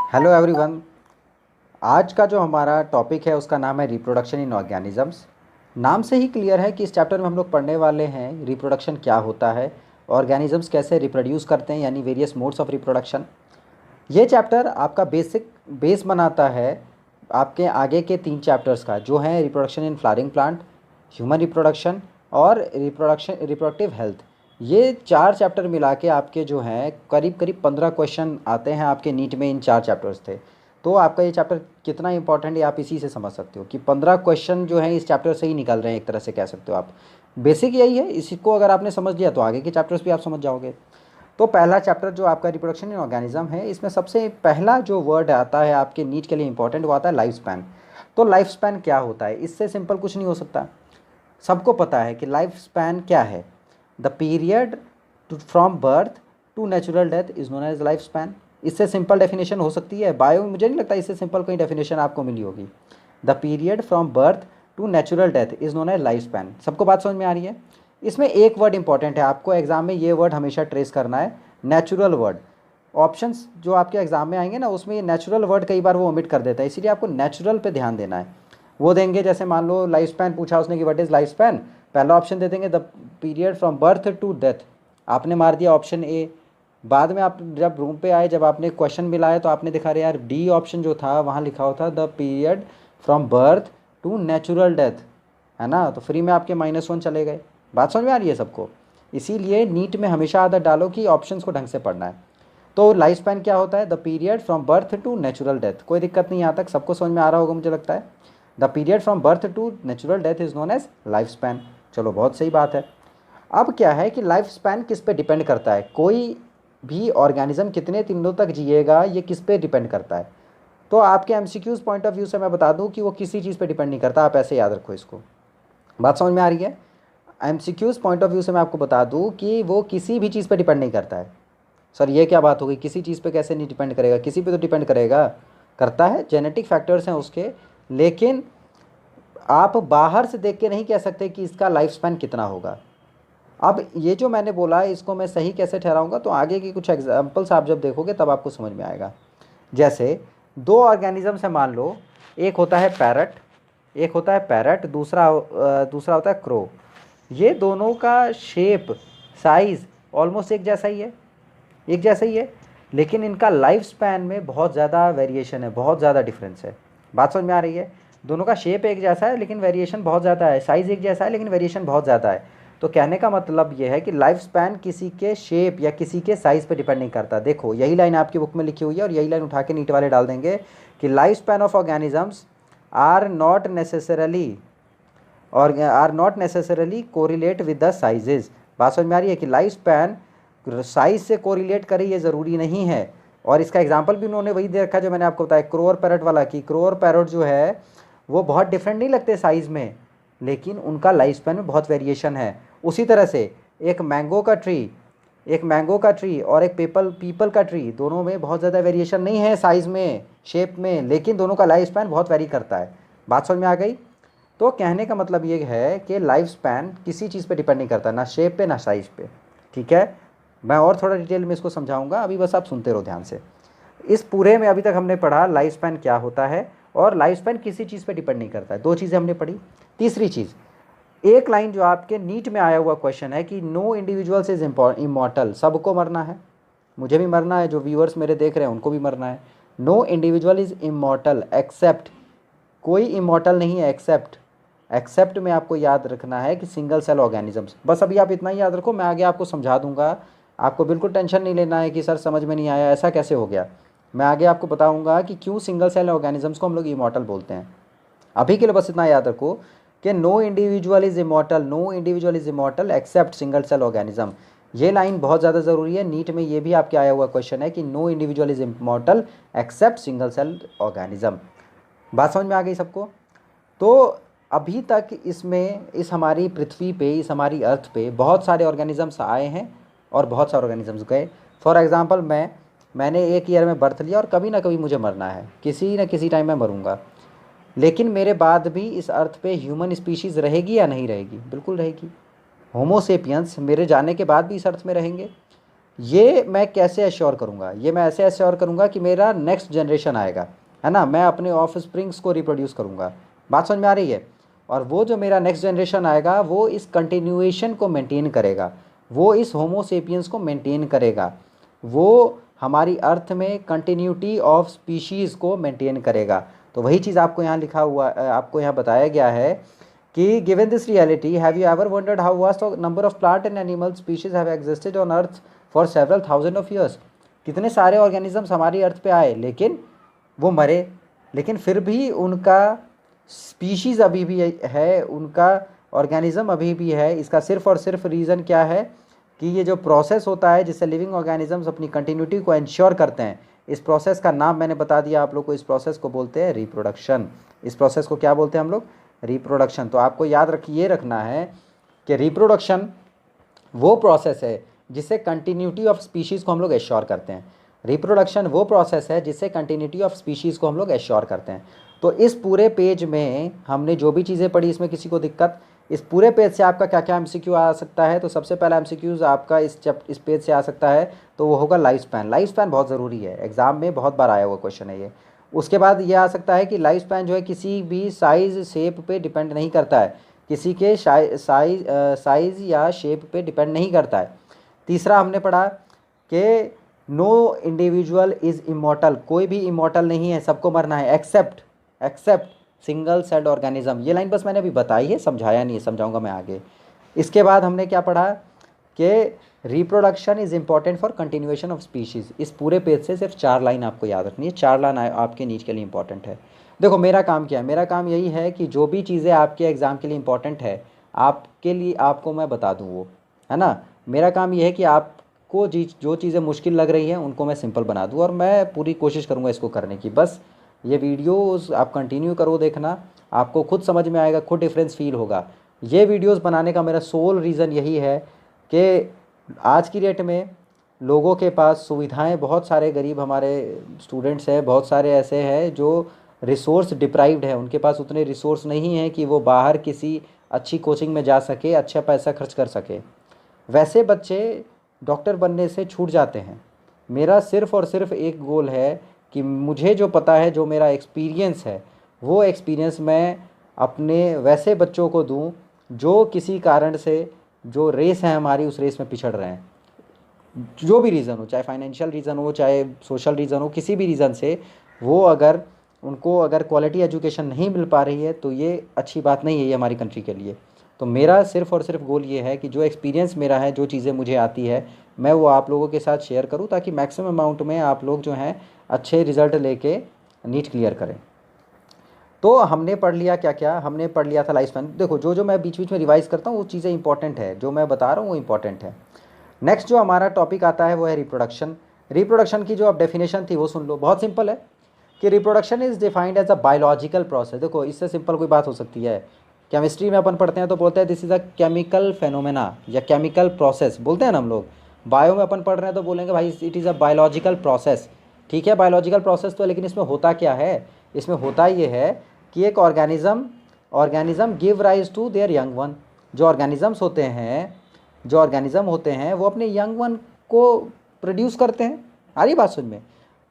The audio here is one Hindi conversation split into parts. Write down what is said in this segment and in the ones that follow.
Hello everyone. आज का जो हमारा टॉपिक है उसका नाम है रिप्रोडक्शन इन ऑर्गेनिजम्स। नाम से ही क्लियर है कि इस चैप्टर में हम लोग पढ़ने वाले हैं रिप्रोडक्शन क्या होता है, ऑर्गेनिजम्स कैसे रिप्रोड्यूस करते हैं यानी वेरियस मोड्स ऑफ रिप्रोडक्शन। ये चैप्टर आपका बेस बनाता है आपके आगे के 3 चैप्टर्स का, जो हैं reproduction in flowering plant, human reproduction और रिप्रोडक्टिव हेल्थ। ये 4 चैप्टर मिला के आपके जो हैं करीब करीब 15 क्वेश्चन आते हैं आपके नीट में, इन 4 चैप्टर्स थे। तो आपका ये चैप्टर कितना इंपॉर्टेंट है आप इसी से समझ सकते हो कि 15 क्वेश्चन जो हैं इस चैप्टर से ही निकल रहे हैं, एक तरह से कह सकते हो आप। बेसिक यही है, इसको अगर आपने समझ लिया तो आगे के चैप्टर्स भी आप समझ जाओगे। तो पहला चैप्टर जो आपका रिप्रोडक्शन इन ऑर्गेनिज्म है, इसमें सबसे पहला जो वर्ड आता है आपके नीट के लिए इंपॉर्टेंट, वो आता है लाइफ स्पैन। तो लाइफ स्पैन क्या होता है, इससे सिंपल कुछ नहीं हो सकता। सबको पता है कि लाइफ स्पैन क्या है। The period from birth to natural death is known as life span. इससे सिंपल डेफिनेशन हो सकती है बायो, मुझे नहीं लगता इससे सिंपल कोई डेफिनेशन आपको मिली होगी। The period from birth to natural death is known as life span. सबको बात समझ में आ रही है। इसमें एक वर्ड इंपॉर्टेंट है, आपको एग्जाम में ये वर्ड हमेशा ट्रेस करना है, नेचुरल वर्ड। ऑप्शंस जो आपके एग्जाम में आएंगे ना, उसमें ये नेचुरल वर्ड कई बार वो ओमिट कर देता है, इसीलिए आपको नेचुरल पे ध्यान देना है। वो देंगे, जैसे मान लो लाइफ स्पैन पूछा उसने कि व्हाट इज लाइफ स्पैन, पहला ऑप्शन दे देंगे the period from birth to death. आपने मार दिया ऑप्शन ए। बाद में आप जब रूम पे आए, जब आपने क्वेश्चन मिलाया, तो आपने दिखा रहे यार डी ऑप्शन जो था वहाँ लिखा हुआ था the period from birth to natural death, है ना। तो फ्री में आपके -1 चले गए। बात समझ में आ रही है सबको। इसीलिए नीट में हमेशा आदत डालो कि ऑप्शंस को ढंग से पढ़ना है। तो लाइफ स्पैन क्या होता है, the period from birth to natural death. कोई दिक्कत नहीं, यहाँ तक सबको समझ में आ रहा होगा मुझे लगता है। The period from birth to natural death is known as life span. चलो बहुत सही बात है। अब क्या है कि लाइफ स्पैन किस पे डिपेंड करता है, कोई भी ऑर्गेनिज्म कितने दिनों तक जिएगा ये किस पे डिपेंड करता है। तो आपके एमसीक्यूज पॉइंट ऑफ व्यू से मैं बता दूं कि वो किसी चीज़ पे डिपेंड नहीं करता, आप ऐसे याद रखो इसको। बात समझ में आ रही है। एमसीक्यूज पॉइंट ऑफ व्यू से मैं आपको बता दूं कि वो किसी भी चीज़ पे डिपेंड नहीं करता है। सर ये क्या बात हो गई, किसी चीज़ पे कैसे नहीं डिपेंड करेगा, किसी पे तो डिपेंड करेगा, करता है। जेनेटिक फैक्टर्स हैं उसके, लेकिन आप बाहर से देख के नहीं कह सकते कि इसका लाइफ स्पैन कितना होगा। अब ये जो मैंने बोला है इसको मैं सही कैसे ठहराऊंगा, तो आगे की कुछ एग्जांपल्स आप जब देखोगे तब आपको समझ में आएगा। जैसे 2 ऑर्गेनिज्म है, मान लो एक होता है पैरट, दूसरा होता है क्रो। ये दोनों का शेप, साइज़ ऑलमोस्ट एक जैसा ही है, लेकिन इनका लाइफ स्पैन में बहुत ज़्यादा वेरिएशन है, बहुत ज़्यादा डिफरेंस है। बात समझ में आ रही है। दोनों का शेप एक जैसा है लेकिन वेरिएशन बहुत ज़्यादा है, साइज़ एक जैसा है लेकिन वेरिएशन बहुत ज़्यादा है। तो कहने का मतलब ये है कि लाइफ स्पैन किसी के शेप या किसी के साइज़ पे डिपेंड नहीं करता। देखो यही लाइन आपकी बुक में लिखी हुई है और यही लाइन उठा के नीट वाले डाल देंगे कि life span of organisms are not necessarily correlate with the sizes. बात समझ में आ रही है कि लाइफ स्पैन साइज से कोरिलेट करे ये ज़रूरी नहीं है। और इसका एग्जाम्पल भी उन्होंने वही दे रखा जो मैंने आपको बताया क्रो और पैरट वाला, कि क्रो और पैरट जो है वो बहुत डिफरेंट नहीं लगते साइज़ में, लेकिन उनका लाइफ स्पैन में बहुत वेरिएशन है। उसी तरह से एक मैंगो का ट्री और एक पीपल का ट्री, दोनों में बहुत ज़्यादा वेरिएशन नहीं है साइज़ में, शेप में, लेकिन दोनों का लाइफ स्पैन बहुत वेरी करता है। बात समझ में आ गई। तो कहने का मतलब ये है कि लाइफ स्पैन किसी चीज़ पे डिपेंड नहीं करता, ना शेप पे ना साइज़ पे। ठीक है, मैं और थोड़ा डिटेल में इसको समझाऊंगा, अभी बस आप सुनते रहो ध्यान से। इस पूरे में अभी तक हमने पढ़ा लाइफ स्पैन क्या होता है और लाइफ स्पैन किसी चीज़ पे डिपेंड नहीं करता है। 2 चीज़ें हमने पढ़ी। तीसरी चीज़, एक लाइन जो आपके नीट में आया हुआ क्वेश्चन है कि नो इंडिविजुअल्स इज इमॉर्टल। सबको मरना है, मुझे भी मरना है, जो व्यूअर्स मेरे देख रहे हैं उनको भी मरना है। No individual is immortal except, कोई इमॉर्टल नहीं है एक्सेप्ट में आपको याद रखना है कि सिंगल सेल ऑर्गेनिजम्स। बस अभी आप इतना ही याद रखो, मैं आगे आपको समझा दूंगा। आपको बिल्कुल टेंशन नहीं लेना है कि सर समझ में नहीं आया, ऐसा कैसे हो गया। मैं आगे आपको बताऊंगा कि क्यों सिंगल सेल ऑर्गेनिजम्स को हम लोग इमॉर्टल बोलते हैं। अभी के लिए बस इतना याद रखो कि no individual is immortal except single cell organism. ये लाइन बहुत ज़्यादा ज़रूरी है, नीट में ये भी आपके आया हुआ क्वेश्चन है कि no individual is immortal except single cell organism. बात समझ में आ गई सबको। तो अभी तक इसमें, इस हमारी पृथ्वी पे, इस हमारी अर्थ पे बहुत सारे ऑर्गेनिजम्स आए हैं और बहुत सारे ऑर्गेनिजम्स गए। फॉर एग्जांपल मैंने एक ईयर में बर्थ लिया और कभी ना कभी मुझे मरना है, किसी न किसी टाइम मैं मरूंगा, लेकिन मेरे बाद भी इस अर्थ पे ह्यूमन स्पीशीज़ रहेगी या नहीं रहेगी? बिल्कुल रहेगी। होमो सेपियंस मेरे जाने के बाद भी इस अर्थ में रहेंगे। ये मैं कैसे एश्योर करूँगा? ये मैं ऐसे एश्योर करूँगा कि मेरा नेक्स्ट जनरेशन आएगा, है ना, मैं अपने ऑफ स्प्रिंग्स को रिप्रोड्यूस करूँगा। बात समझ में आ रही है? और वो जो मेरा नेक्स्ट जनरेशन आएगा वो इस कंटिन्यूएशन को मेंटेन करेगा, वो इस होमो सेपियंस को मेंटेन करेगा, वो हमारी अर्थ में कंटिन्यूटी ऑफ स्पीशीज़ को मेंटेन करेगा। तो वही चीज़ आपको यहाँ लिखा हुआ, आपको यहाँ बताया गया है कि given this reality have you ever wondered how vast number of plant and animal species have existed on earth for several thousand of years. कितने सारे ऑर्गेनिजम्स हमारी अर्थ पे आए, लेकिन वो मरे, लेकिन फिर भी उनका स्पीशीज़ अभी भी है, उनका ऑर्गेनिज्म अभी भी है। इसका सिर्फ और सिर्फ रीज़न क्या है कि ये जो प्रोसेस होता है जिससे लिविंग ऑर्गेनिजम्स अपनी कंटिन्यूटी को इंश्योर करते हैं, इस प्रोसेस का नाम मैंने बता दिया आप लोग को, इस प्रोसेस को बोलते हैं रिप्रोडक्शन। इस प्रोसेस को क्या बोलते हैं हम लोग? रिप्रोडक्शन। तो आपको याद ये रखना है कि रिप्रोडक्शन वो प्रोसेस है जिससे कंटिन्यूटी ऑफ स्पीशीज़ को हम लोग एश्योर करते हैं। रिप्रोडक्शन वो प्रोसेस है जिससे कंटिन्यूटी ऑफ स्पीशीज़ को हम लोग एश्योर करते हैं। तो इस पूरे पेज में हमने जो भी चीज़ें पढ़ी, इसमें किसी को दिक्कत? इस पूरे पेज से आपका क्या क्या एमसीक्यू आ सकता है? तो सबसे पहला एमसीक्यूज़ आपका इस पेज से आ सकता है, तो वो होगा लाइफ स्पैन। लाइफ स्पैन बहुत ज़रूरी है, एग्ज़ाम में बहुत बार आया हुआ क्वेश्चन है ये। उसके बाद ये आ सकता है कि लाइफ स्पैन जो है किसी भी साइज़ शेप पे डिपेंड नहीं करता है, किसी के साइज़ या शेप पे डिपेंड नहीं करता है। तीसरा हमने पढ़ा कि नो इंडिविजुअल इज़ इमॉर्टल, कोई भी इमॉर्टल नहीं है, सबको मरना है, एक्सेप्ट सिंगल सेल्ड ऑर्गेनिज्म। ये लाइन बस मैंने अभी बताई है, समझाया नहीं है, समझाऊंगा मैं आगे। इसके बाद हमने क्या पढ़ा कि reproduction is important for continuation of species. इस पूरे पेज से सिर्फ 4 लाइन आपको याद रखनी है, 4 लाइन आपके नीट के लिए इंपॉर्टेंट है। देखो मेरा काम क्या है, मेरा काम यही है कि जो भी चीज़ें आपके एग्ज़ाम के लिए इंपॉर्टेंट है आपके लिए, आपको मैं बता दूँ, वो है ना। मेरा काम ये है कि आपको जो चीज़ें मुश्किल लग रही हैं उनको मैं सिंपल बना दूँ, और मैं पूरी कोशिश करूँगा इसको करने की। बस ये वीडियोस आप कंटिन्यू करो देखना, आपको खुद समझ में आएगा, खुद डिफरेंस फील होगा। ये वीडियोस बनाने का मेरा सोल रीज़न यही है कि आज की डेट में लोगों के पास सुविधाएं, बहुत सारे गरीब हमारे स्टूडेंट्स हैं, बहुत सारे ऐसे हैं जो रिसोर्स डिप्राइव्ड है, उनके पास उतने रिसोर्स नहीं हैं कि वो बाहर किसी अच्छी कोचिंग में जा सके, अच्छा पैसा खर्च कर सके। वैसे बच्चे डॉक्टर बनने से छूट जाते हैं। मेरा सिर्फ़ और सिर्फ एक गोल है कि मुझे जो पता है, जो मेरा एक्सपीरियंस है, वो एक्सपीरियंस मैं अपने वैसे बच्चों को दूं जो किसी कारण से, जो रेस है हमारी, उस रेस में पिछड़ रहे हैं। जो भी रीज़न हो, चाहे फाइनेंशियल रीज़न हो, चाहे सोशल रीज़न हो, किसी भी रीज़न से वो अगर उनको अगर क्वालिटी एजुकेशन नहीं मिल पा रही है तो ये अच्छी बात नहीं है ये हमारी कंट्री के लिए। तो मेरा सिर्फ़ और सिर्फ गोल ये है कि जो एक्सपीरियंस मेरा है, जो चीज़ें मुझे आती है, मैं वो आप लोगों के साथ शेयर करूँ, ताकि मैक्सिमम अमाउंट में आप लोग जो हैं अच्छे रिज़ल्ट लेके नीट क्लियर करें। तो हमने पढ़ लिया क्या क्या? हमने पढ़ लिया था लाइफ स्पैन। देखो जो जो मैं बीच बीच में रिवाइज़ करता हूँ वो चीज़ें इंपॉर्टेंट है, जो मैं बता रहा हूँ वो इंपॉर्टेंट है। नेक्स्ट जो हमारा टॉपिक आता है वो है रिप्रोडक्शन। रिप्रोडक्शन की जो अब डेफिनेशन थी वो सुन लो, बहुत सिंपल है कि reproduction is defined as a biological process. देखो इससे सिंपल कोई बात हो सकती है? केमिस्ट्री में अपन पढ़ते हैं तो बोलते हैं this is a chemical phenomena या केमिकल प्रोसेस बोलते हैं ना हम लोग। बायो में अपन पढ़ रहे हैं तो बोलेंगे भाई it is a biological process. ठीक है, बायोलॉजिकल प्रोसेस तो, लेकिन इसमें होता क्या है? इसमें होता ये है कि एक organism give rise to their young one. जो ऑर्गेनिजम्स होते हैं, जो ऑर्गेनिज्म होते हैं वो अपने यंग वन को प्रोड्यूस करते हैं। आ रही बात समझ में?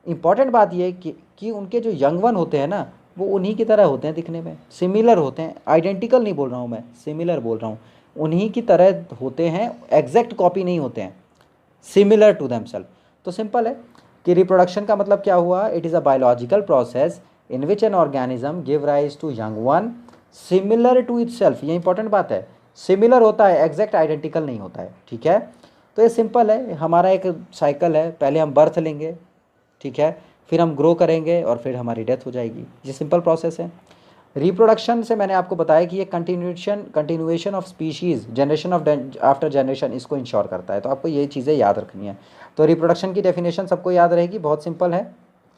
इंपॉर्टेंट बात ये कि उनके जो यंग वन होते हैं ना, वो उन्हीं की तरह होते हैं, दिखने में सिमिलर होते हैं। आइडेंटिकल नहीं बोल रहा हूँ मैं, सिमिलर बोल रहा हूँ। उन्हीं की तरह होते हैं, एग्जैक्ट कॉपी नहीं होते हैं, सिमिलर टू देमसेल्फ। तो सिंपल है कि रिप्रोडक्शन का मतलब क्या हुआ? It is a biological process in which an organism give rise to young one similar to itself. ये इंपॉर्टेंट बात है, सिमिलर होता है, एग्जैक्ट आइडेंटिकल नहीं होता है। ठीक है, तो ये सिंपल है, हमारा एक साइकिल है, पहले हम बर्थ लेंगे, ठीक है, फिर हम ग्रो करेंगे और फिर हमारी डेथ हो जाएगी। ये सिंपल प्रोसेस है। रिप्रोडक्शन से मैंने आपको बताया कि ये continuation of species, generation of after generation, इसको इंश्योर करता है। तो आपको ये चीज़ें याद रखनी है। तो रिप्रोडक्शन की डेफिनेशन सबको याद रहेगी, बहुत सिंपल है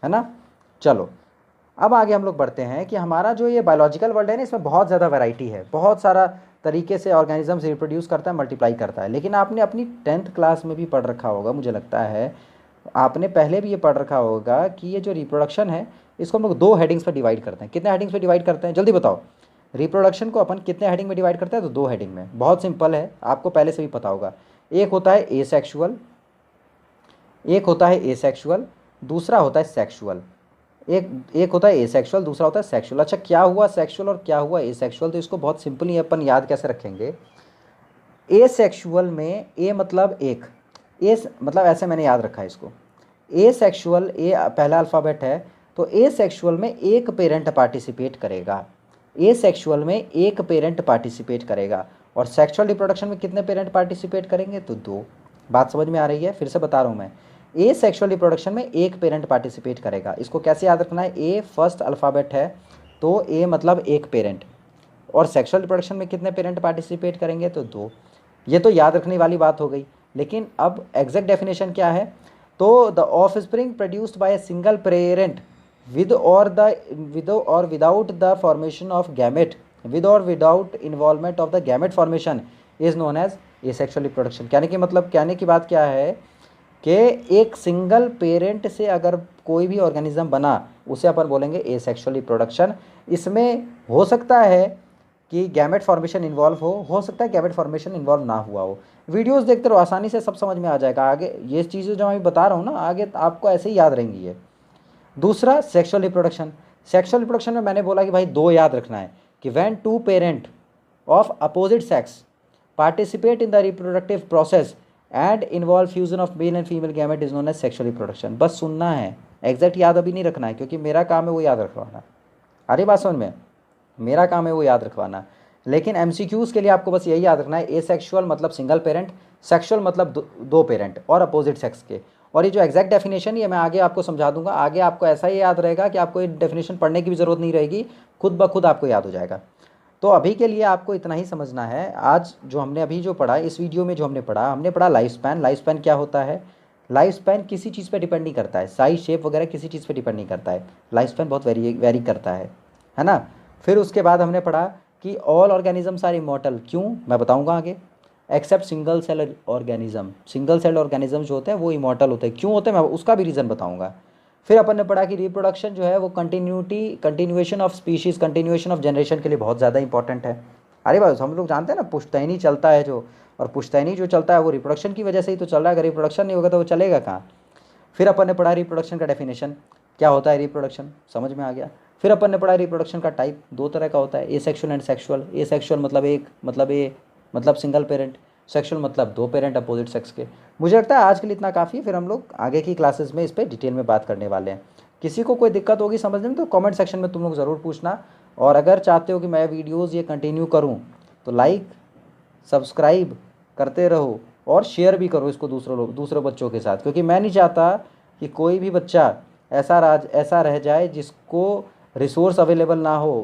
ना। चलो अब आगे हम लोग बढ़ते हैं कि हमारा जो ये बायोलॉजिकल वर्ल्ड है ना, इसमें बहुत ज़्यादा वैरायटी है, बहुत सारा तरीके से ऑर्गेनिजम्स रिप्रोड्यूस करता है, मल्टीप्लाई करता है। लेकिन आपने अपनी 10th क्लास में भी पढ़ रखा होगा, मुझे लगता है आपने पहले भी ये पढ़ रखा होगा कि ये जो रिप्रोडक्शन है इसको हम लोग 2 हेडिंग्स पर डिवाइड करते हैं। कितने हेडिंग्स पर डिवाइड करते हैं जल्दी बताओ? रिप्रोडक्शन को अपन कितने हेडिंग में डिवाइड करते हैं? तो 2 हेडिंग में। बहुत सिंपल है, आपको पहले से भी पता होगा। एक होता है एसेक्सुअल एक होता है एसेक्सुअल, दूसरा होता है सेक्सुअल। एक एक होता है एसेक्सुअल, दूसरा होता है सेक्सुअल। अच्छा, क्या हुआ सेक्सुअल और क्या हुआ एसेक्सुअल, तो इसको बहुत सिंपली अपन याद कैसे रखेंगे। एसेक्सुअल में ए मतलब एक, ए मतलब ऐसे मैंने याद रखा है इसको। एसेक्सुअल, ए पहला अल्फ़ाबेट है, तो एसेक्सुअल में एक पेरेंट पार्टिसिपेट करेगा। एसेक्सुअल में एक पेरेंट पार्टिसिपेट करेगा। और सेक्सुअल रिप्रोडक्शन में कितने पेरेंट पार्टिसिपेट करेंगे, तो दो। बात समझ में आ रही है, फिर से बता रहा हूँ मैं। ए सेक्सुअल रिप्रोडक्शन में एक पेरेंट पार्टिसिपेट करेगा। इसको कैसे याद रखना है, ए फर्स्ट अल्फ़ाबेट है, तो ए मतलब एक पेरेंट। और सेक्सुअल रिप्रोडक्शन में कितने पेरेंट पार्टिसिपेट करेंगे, तो दो। ये तो याद रखने वाली बात हो गई। लेकिन अब एग्जैक्ट डेफिनेशन क्या है, तो the offspring produced by a single parent with or without the formation of gamete, with or without involvement of the gamete formation is known as asexual reproduction. कहने की मतलब, कहने की बात क्या है कि एक सिंगल पेरेंट से अगर कोई भी ऑर्गेनिज्म बना, उसे अपन बोलेंगे एसेक्सुअल रिप्रोडक्शन। इसमें हो सकता है कि गैमेट फॉर्मेशन इन्वॉल्व हो सकता है गैमेट फॉर्मेशन इन्वॉल्व ना हुआ हो। वीडियोस देखते रहो, आसानी से सब समझ में आ जाएगा। आगे ये चीज़ें जो मैं बता रहा हूँ ना, आगे आपको ऐसे ही याद रहेंगी ये। दूसरा सेक्सुअल रिप्रोडक्शन। सेक्सुअल रिप्रोडक्शन में मैंने बोला कि भाई दो याद रखना है, कि when two parent of opposite sex participate in the reproductive process and involve fusion of male and female gamete is known as sexual reproduction. बस सुनना है, एग्जैक्ट याद अभी नहीं रखना है, क्योंकि मेरा काम है वो याद रखवाना। अरे बात समझ में, मेरा काम है वो याद रखवाना। लेकिन एमसीक्यूज़ के लिए आपको बस यही याद रखना है, एसेक्सुअल मतलब सिंगल पेरेंट, सेक्सुअल मतलब दो पेरेंट और अपोजिट सेक्स के। और ये जो एग्जैक्ट डेफिनेशन ये मैं आगे आपको समझा दूंगा। आगे आपको ऐसा ही याद रहेगा कि आपको ये डेफिनेशन पढ़ने की भी ज़रूरत नहीं रहेगी, खुद ब खुद आपको याद हो जाएगा। तो अभी के लिए आपको इतना ही समझना है। आज जो हमने अभी जो पढ़ा, इस वीडियो में जो हमने पढ़ा लाइफ स्पैन। लाइफ स्पैन क्या होता है, लाइफ स्पैन किसी चीज़ पे डिपेंड नहीं करता है, साइज शेप वगैरह किसी चीज़ पे डिपेंड नहीं करता है। लाइफ स्पैन बहुत वेरी करता है ना। फिर उसके बाद हमने पढ़ा कि ऑल ऑर्गेनिजम्स आर इमॉर्टल। क्यों, मैं बताऊंगा आगे। Except single cell organism, single cell organism जो होते हैं वो इमॉर्टल होते हैं। क्यों होते हैं, मैं उसका भी रीज़न बताऊंगा। फिर अपन ने पढ़ा कि रिप्रोडक्शन जो है वो continuation of species, continuation of generation के लिए बहुत ज़्यादा इंपॉर्टेंट है। अरे बस हम लोग जानते हैं ना, पुश्तैनी चलता है जो, और पुश्तैनी जो चलता है वो रिप्रोडक्शन की वजह से ही तो चल रहा है। अगर रिप्रोडक्शन नहीं होगा तो वो चलेगा कहाँ। फिर अपन ने पढ़ा रिप्रोडक्शन का डेफिनेशन, क्या होता है रिप्रोडक्शन, समझ में आ गया। फिर अपन ने पढ़ा रिप्रोडक्शन का टाइप, दो तरह का होता है, एसेक्सुअल एंड सेक्सुअल। एसेक्सुअल मतलब एक, मतलब सिंगल पेरेंट। सेक्सुअल मतलब दो पेरेंट अपोजिट सेक्स के। मुझे लगता है आज के लिए इतना काफ़ी है, फिर हम लोग आगे की क्लासेस में इस पर डिटेल में बात करने वाले हैं। किसी को कोई दिक्कत होगी समझने में तो कमेंट सेक्शन में तुम लोग ज़रूर पूछना। और अगर चाहते हो कि मैं वीडियोज़ ये कंटिन्यू करूँ तो लाइक सब्सक्राइब करते रहो और शेयर भी करो इसको दूसरे बच्चों के साथ, क्योंकि मैं नहीं चाहता कि कोई भी बच्चा ऐसा रह जाए जिसको रिसोर्स अवेलेबल ना हो।